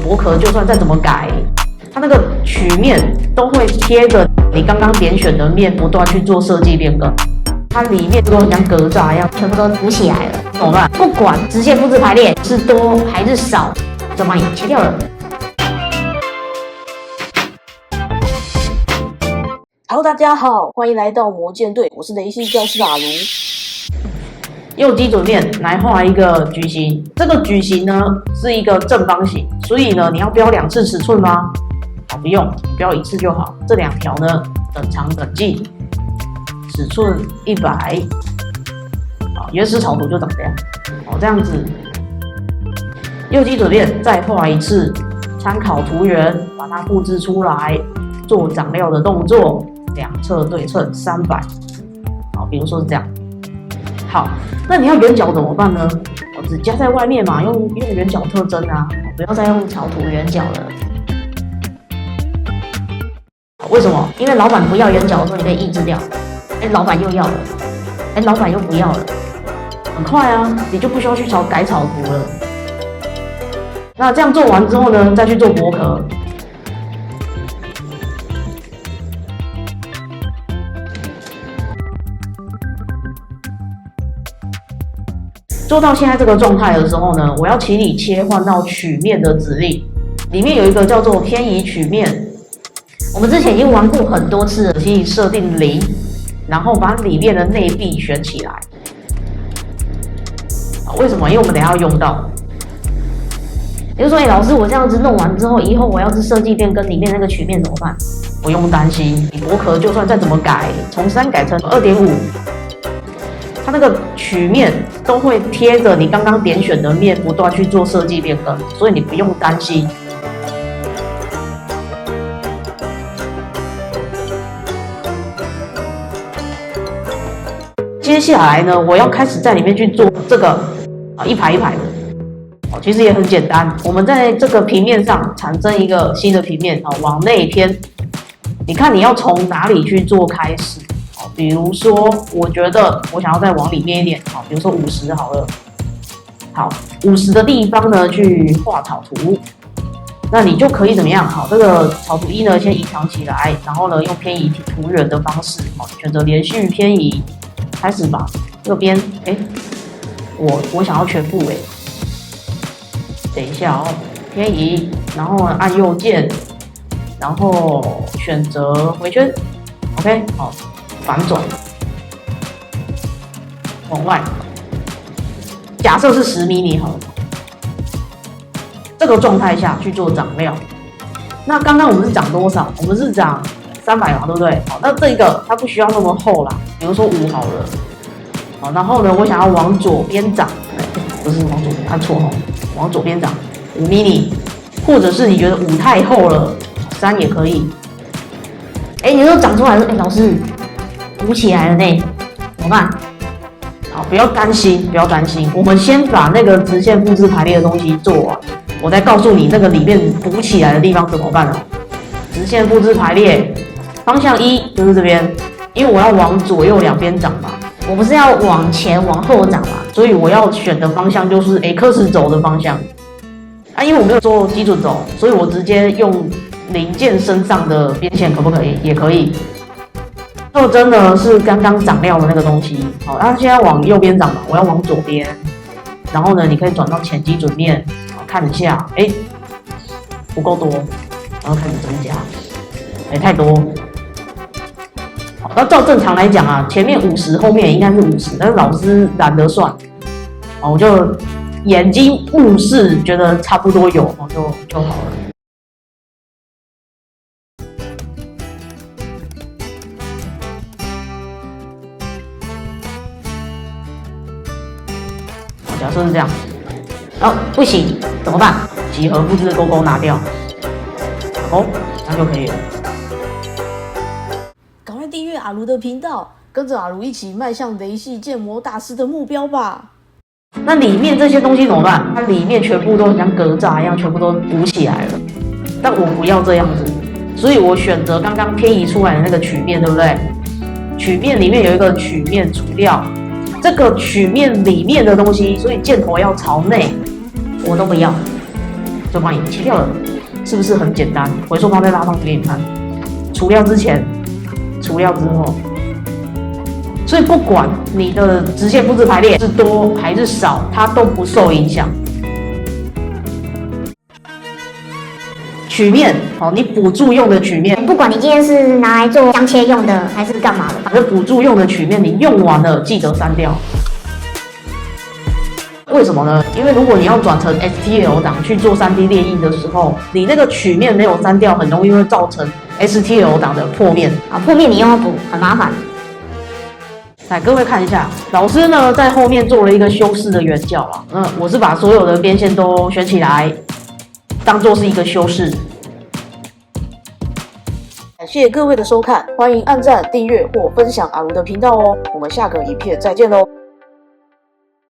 薄壳就算再怎么改，它那个曲面都会贴着你刚刚点选的面不断去做设计变更，它里面都很像格栅一样，全部都补起来了，怎么办？不管直线复制排列是多还是少，就帮你切掉了。Hello， 大家好，欢迎来到魔剑队，我是雷系教师阿如。用基准面来画一个矩形，这个矩形呢是一个正方形，所以呢你要标2次尺寸吗？不用，标1次就好。这2条呢等长等近，尺寸100。原始草图就长这样。这样子，用基准面再画一次，参考图源把它复制出来，做长料的动作，两侧对称300。比如说是这样。好，那你要圆角怎么办呢？只加在外面嘛，用圆角特征啊，不要再用草图圆角了。为什么？因为老板不要圆角的时候，你可以抑制掉。老板又要了，老板又不要了，很快啊，你就不需要去改草图了。那这样做完之后呢，再去做薄壳。做到现在这个状态的时候呢，我要请你切换到曲面的指令，里面有一个叫做偏移曲面。我们之前已经玩过很多次了，请你设定0，然后把里面的内壁选起来。为什么？因为我们等一下要用到。也就是说，老师，我这样子弄完之后，以后我要是设计变更里面那个曲面怎么办？不用担心，你薄壳就算再怎么改，从3改成2.5。它那个曲面都会贴着你刚刚点选的面不断去做设计变更，所以你不用担心。接下来呢，我要开始在里面去做这个一排一排的。其实也很简单，我们在这个平面上产生一个新的平面，往内偏。你看你要从哪里去做开始？比如说，我觉得我想要再往里面一点，比如说50好了。好，50的地方呢，去画草图。那你就可以怎么样？好，这个草图1呢，先隐藏起来，然后呢，用偏移图源的方式，选择连续偏移，开始吧。这边，我想要全部等一下偏移，然后按右键，然后选择回圈 ，OK， 好。反转，往外，假设是10 mm 好了。这个状态下去做长料。那刚刚我们是长多少？我们是长300嘛，对不对？好，那这个它不需要那么厚啦，比如说5好了。好，然后呢，我想要往左边长，不是往左边，看错往左边长5 mm， 或者是你觉得5太厚了，3也可以。你都长出来了，老师。补起来了呢，怎么办？好，不要担心，不要担心。我们先把那个直线复制排列的东西做完，我再告诉你那个里面补起来的地方怎么办哦。直线复制排列，方向1就是这边，因为我要往左右两边长嘛，我不是要往前往后长嘛，所以我要选的方向就是X 轴的方向。因为我没有做基准轴，所以我直接用零件身上的边线可不可以？也可以。特征呢是刚刚长料的那个东西，好，那现在往右边长嘛，我要往左边，然后呢，你可以转到前基准面，看一下，不够多，然后开始增加，太多，好，那照正常来讲啊，前面50，后面也应该是50，但是老师懒得算，我就眼睛目视，觉得差不多有，就好了。假设是这样，不行怎么办？几何复制的勾勾拿掉，那就可以了。赶快订阅阿如的频道，跟着阿如一起迈向雷系建模大师的目标吧。那里面这些东西怎么办？它里面全部都很像格栅一样，全部都补起来了。但我不要这样子，所以我选择刚刚偏移出来的那个曲面，对不对？曲面里面有一个曲面除掉。这个曲面里面的东西，所以箭头要朝内，我都不要。就帮你切掉了，是不是很简单？回收包再拉上去给你看，除料之前，除料之后。所以不管你的直线复制排列是多还是少，它都不受影响。曲面，好，你补助用的曲面，不管你今天是拿来做香切用的，还是干嘛的，反正补助用的曲面，你用完了记得删掉。为什么呢？因为如果你要转成 STL 档去做 3D 列印的时候，你那个曲面没有删掉，很容易会造成 STL 档的破面。啊，破面你又要补，很麻烦。来，各位看一下，老师呢在后面做了一个修饰的圆角啦。我是把所有的边线都选起来，当做是一个修饰。感谢各位的收看，欢迎按赞、订阅或分享阿如的频道哦。我们下个影片再见喽。